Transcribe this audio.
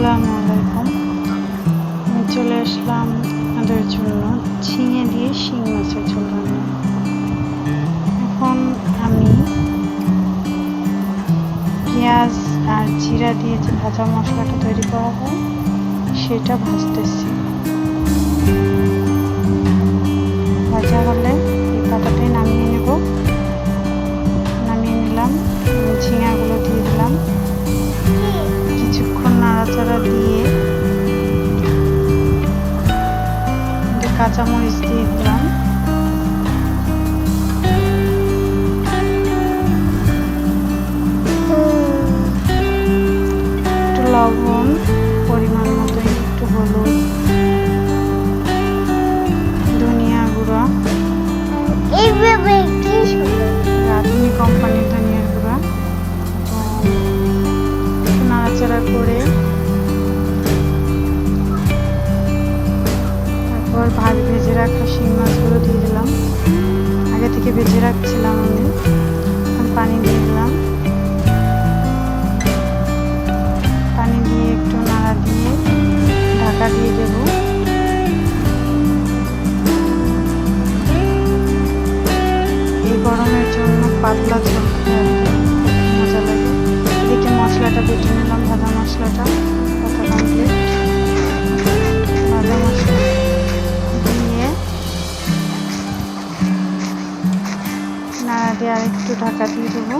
আসসালামু আলাইকুম। আমি চলে আসলাম আপনাদের জন্য ঝিঙে দিয়ে শিং মাছের ঝোল রান্না। এখন আমি পেঁয়াজ আর জিরা দিয়ে যে ভাজা মশলাটা তৈরি করা হয় সেটা ভাজতেছি। ভাজা হলে এই পাতাটাই নামিয়ে নেব। নামিয়ে নিলাম, ঝিঙাগুলো দিয়ে দিলাম, কিছুক্ষণ নাড়াচাড়া দিয়ে কাঁচামরিচ দিয়ে দিলাম, একটু লবণ পরিমাণ মতো, একটু হলুদ, ধনিয়া গুঁড়া, রাঁধুনি কোম্পানির ধনিয়া গুঁড়া, একটু নাড়াচাড়া করে তারপর ভেজে রাখা শিং মাছগুলো দিয়ে দিলাম। আগে থেকে ভেজে রাখছিলাম আমি। এখন পানি দিয়ে দিলাম, পানি দিয়ে একটু নাড়া দিয়ে ঢাকা দিয়ে দেব। এই গরমের জন্য পাতলা ঝোল মজা লাগে। এদিকে মশলাটা বেটে নিলাম, ভাজা মশলাটা কত কমপ্লিট। ভাজা মশলা দিয়ে নাড়া দিয়ে আর একটু ঢাকা দিয়ে দেবো।